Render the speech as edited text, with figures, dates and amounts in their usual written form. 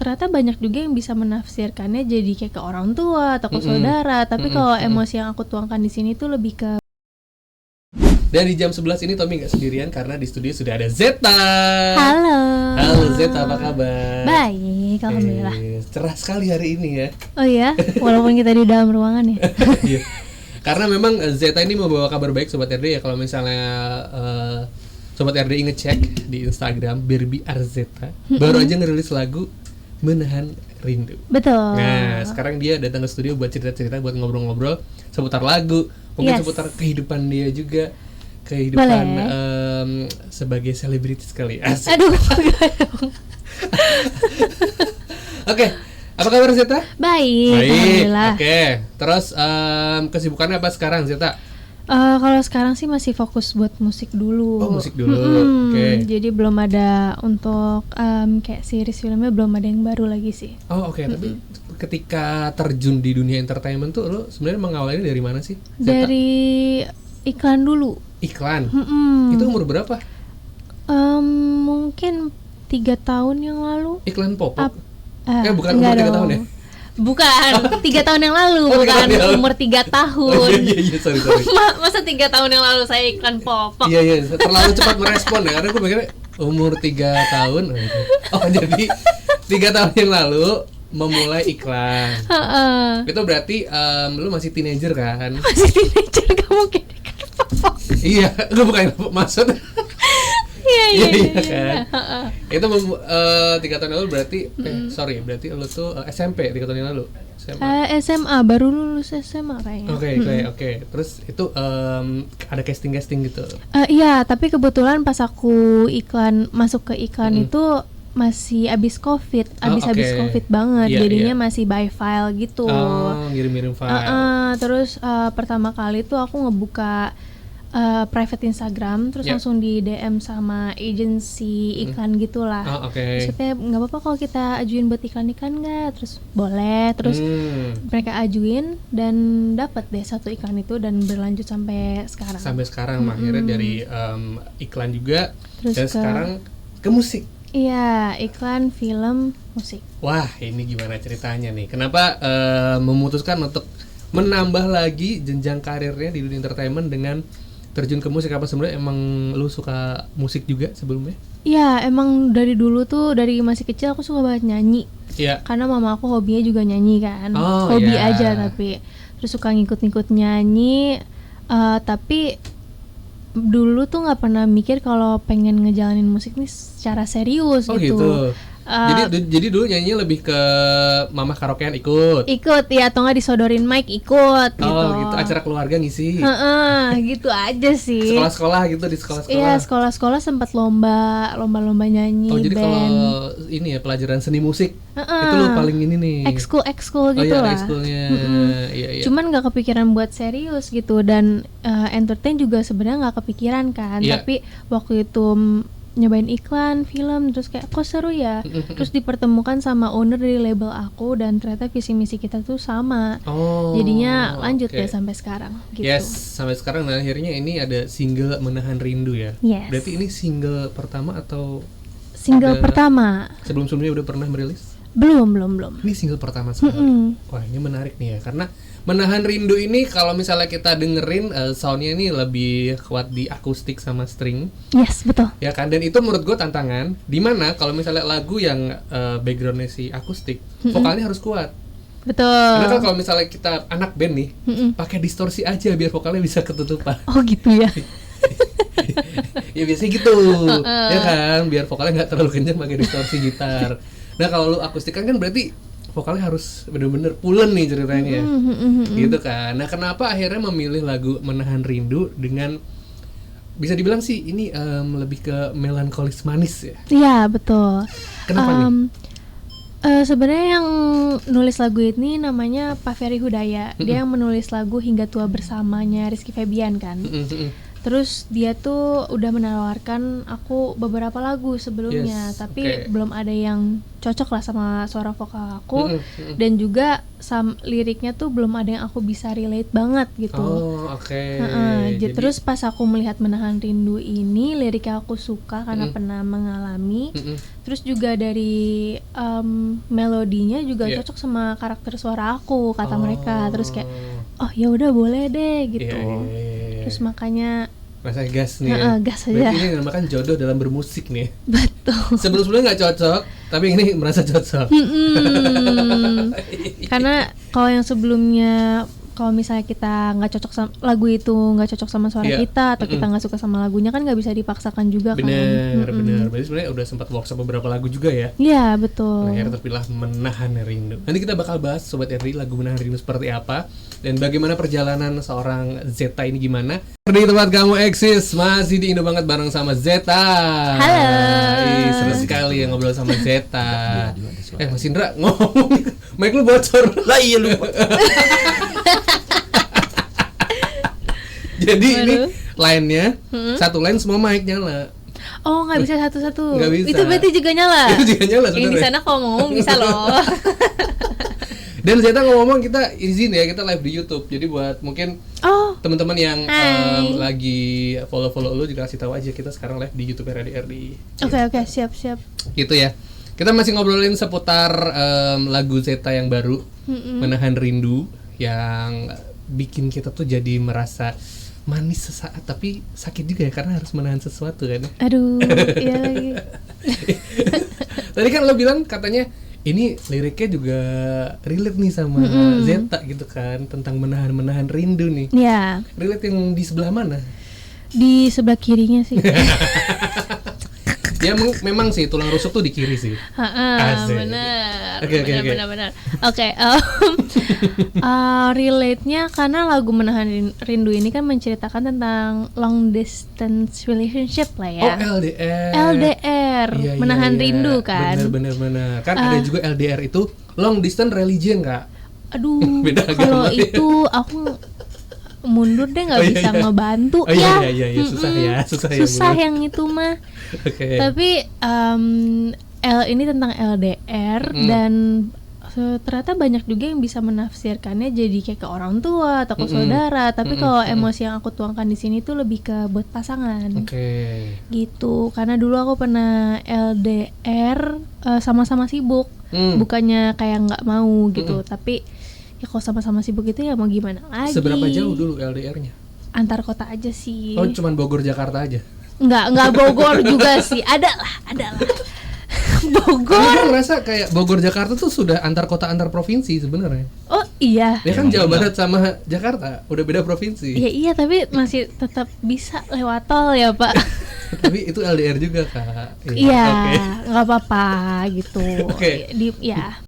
ternyata banyak juga yang bisa menafsirkannya jadi kayak ke orang tua atau ke saudara. Tapi kalau emosi yang aku tuangkan di sini tuh lebih ke. Dan di jam 11 ini Tommy gak sendirian karena di studio sudah ada Zeta. Halo Zeta, apa kabar? Baik, alhamdulillah. Cerah sekali hari ini ya. Oh iya, walaupun kita di dalam ruangan ya. Iya. Karena memang Zeta ini membawa kabar baik Sobat RD ya. Kalau misalnya Sobat RD inget cek di Instagram Barbie Arzeta baru aja ngerilis lagu Menahan Rindu. Betul. Nah, sekarang dia datang ke studio buat cerita-cerita, buat ngobrol-ngobrol seputar lagu, mungkin seputar kehidupan dia juga, kehidupan sebagai selebriti sekali. Asik. Aduh. Oke, apa kabar Zeta? Baik, alhamdulillah. Oke, terus kesibukannya apa sekarang Zeta? Kalau sekarang sih masih fokus buat musik dulu. Oh, musik dulu. Oke. Jadi belum ada untuk kayak series filmnya, belum ada yang baru lagi sih. Oh, oke. Tapi ketika terjun di dunia entertainment tuh lo sebenarnya mengawalnya dari mana sih, Zeta? Dari iklan dulu. Iklan. Itu umur berapa? Mungkin 3 tahun yang lalu. Iklan pop-up? Bukan umur 3 tahun ya? Bukan, 3 tahun yang lalu, bukan umur 3 tahun. Oh, iya, sorry. Masa 3 tahun yang lalu saya iklan pop-up? Iya, terlalu cepat merespon ya, karena gue mikirnya umur 3 tahun. Oh, jadi 3 tahun yang lalu memulai iklan. Itu berarti lu masih teenager kan? Masih teenager, gak mungkin iklan pop-up. Iya, gue bukan maksud. Iya kan. Itu 3 tahun yang lalu berarti berarti lu tuh SMP 3 tahun yang lalu. SMA, baru lulus SMA kayaknya. Oke. Terus itu ada casting gitu. Iya, tapi kebetulan pas aku masuk ke iklan itu masih abis COVID banget. Jadinya masih by file gitu. Oh, ngirim file. Terus pertama kali tuh aku ngebuka private Instagram, terus langsung di DM sama agency iklan gitulah. Maksudnya nggak apa-apa kalau kita ajuin buat iklan-iklan nggak? Terus boleh, terus mereka ajuin dan dapat deh satu iklan itu dan berlanjut sampai sekarang. Akhirnya dari iklan juga, terus dan sekarang ke musik. Iya, iklan, film, musik. Wah, ini gimana ceritanya nih? Kenapa memutuskan untuk menambah lagi jenjang karirnya di dunia entertainment dengan terjun ke musik? Apa sebenarnya emang lu suka musik juga sebelumnya? Iya, emang dari dulu tuh, dari masih kecil aku suka banget nyanyi. Iya. Karena mama aku hobinya juga nyanyi kan. Hobi aja tapi. Terus suka ngikut-ngikut nyanyi. Tapi dulu tuh nggak pernah mikir kalau pengen ngejalanin musik nih secara serius gitu. Jadi dulu nyanyi lebih ke mama karaokean ikut ya, atau nggak disodorin mic ikut gitu. Oh gitu, acara keluarga ngisi. Gitu aja sih. Sekolah-sekolah gitu, di sekolah-sekolah. Iya, sekolah-sekolah sempat lomba nyanyi. Oh, jadi band. Kalau ini ya pelajaran seni musik itu lo paling ini nih. Ekskul gitu lah. Ekskulnya. Iya. Cuman nggak kepikiran buat serius gitu, dan entertain juga sebenarnya nggak kepikiran kan. Tapi waktu itu nyobain iklan, film, terus kayak kok seru ya. Terus dipertemukan sama owner dari label aku dan ternyata visi misi kita tuh sama. Jadinya lanjut ya sampai sekarang gitu. Yes, sampai sekarang. Nah, akhirnya ini ada single Menahan Rindu ya. Yes. Berarti ini single pertama atau pertama? Sebelum-sebelumnya udah pernah merilis? Belum. Ini single pertama sekali. Wah, ini menarik nih ya, karena Menahan Rindu ini kalau misalnya kita dengerin soundnya ini lebih kuat di akustik sama string. Yes, betul. Ya kan, dan itu menurut gue tantangan. Dimana kalau misalnya lagu yang backgroundnya si akustik, vokalnya harus kuat. Betul. Karena kan kalau misalnya kita anak band nih, pakai distorsi aja biar vokalnya bisa ketutupan. Oh gitu ya. Ya biasanya gitu, ya kan, biar vokalnya nggak terlalu kencang pakai distorsi gitar. Nah kalau lu akustik kan berarti vokalnya harus bener-bener pulen nih ceritanya, gitu kan. Nah kenapa akhirnya memilih lagu Menahan Rindu dengan bisa dibilang sih ini lebih ke melankolis manis ya? Iya betul. Kenapa nih? Sebenarnya yang nulis lagu ini namanya Pak Ferry Hudaya. Dia yang menulis lagu Hingga Tua Bersamanya Rizky Febian kan. Terus dia tuh udah menawarkan aku beberapa lagu sebelumnya, tapi belum ada yang cocok lah sama suara vokal aku. Dan juga liriknya tuh belum ada yang aku bisa relate banget gitu. Jadi terus pas aku melihat Menahan Rindu ini, liriknya aku suka karena pernah mengalami. Terus juga dari melodinya juga cocok sama karakter suara aku, kata mereka. Terus kayak oh ya udah boleh deh gitu. Terus makanya masa gas nih. Gas aja. Berarti ini dinamakan jodoh dalam bermusik nih. Betul. Sebelum-sebelumnya nggak cocok, tapi ini merasa cocok. Karena kalau yang sebelumnya, kalau misalnya kita nggak cocok sama lagu itu, nggak cocok sama suara kita, atau kita nggak suka sama lagunya, kan nggak bisa dipaksakan juga. Bener. Berarti sebenarnya udah sempat workshop beberapa lagu juga ya. Iya betul. Akhirnya terpilih Menahan Rindu. Nanti kita bakal bahas Sobat RD lagu Menahan Rindu seperti apa dan bagaimana perjalanan seorang Zeta ini gimana. Di tempat kamu eksis masih di Indo banget bareng sama Zeta. Halo. Seru sekali ya ngobrol sama Zeta. Mas Indra ngomong, mic lu bocor. Lah iya lu. Jadi ini line-nya satu line semua mic nyala. Oh nggak bisa satu-satu. Nggak bisa. Itu berarti juga nyala. Itu juga nyala sebenarnya. Yang di sana kalau ngomong bisa loh. Dan Zeta ngomong kita izin ya, kita live di YouTube. Jadi buat mungkin teman-teman yang lagi follow lu juga kasih tahu aja kita sekarang live di YouTube RD. Oke, siap. Gitu ya. Kita masih ngobrolin seputar lagu Zeta yang baru, Menahan Rindu, yang bikin kita tuh jadi merasa manis sesaat tapi sakit juga ya karena harus menahan sesuatu kan. Aduh, iya lagi. Tadi kan lo bilang katanya ini liriknya juga relate nih sama Zeta gitu kan, tentang menahan rindu nih. Iya. Relate yang di sebelah mana? Di sebelah kirinya sih. Ya memang sih tulang rusuk tuh di kiri sih. Benar. Oke. Relate-nya karena lagu Menahan Rindu ini kan menceritakan tentang long distance relationship lah ya. Oh LDR. Iya, Menahan rindu kan. Bener. Kan ada juga LDR itu long distance religion Kak. Aduh. Kalau itu aku mundur deh, nggak bisa ngebantu Iya, susah ya yang itu mah. Tapi ini tentang LDR dan ternyata banyak juga yang bisa menafsirkannya jadi kayak ke orang tua atau ke saudara. Tapi kalau emosi yang aku tuangkan di sini tuh lebih ke buat pasangan. Gitu. Karena dulu aku pernah LDR sama-sama sibuk, bukannya kayak nggak mau gitu, tapi ya kalau sama-sama sibuk itu ya mau gimana lagi. Seberapa jauh dulu LDR-nya? Antar kota aja sih. Oh, cuman Bogor Jakarta aja? Enggak Bogor juga sih. Ada lah. Bogor. Aku ngerasa kayak Bogor Jakarta tuh sudah antar kota antar provinsi sebenarnya. Oh iya. Ya kan Jawa Barat sama Jakarta udah beda provinsi. Iya tapi masih tetap bisa lewat tol ya Pak. Tapi itu LDR juga Kak. Iya, nggak apa-apa gitu. Oke. Ya.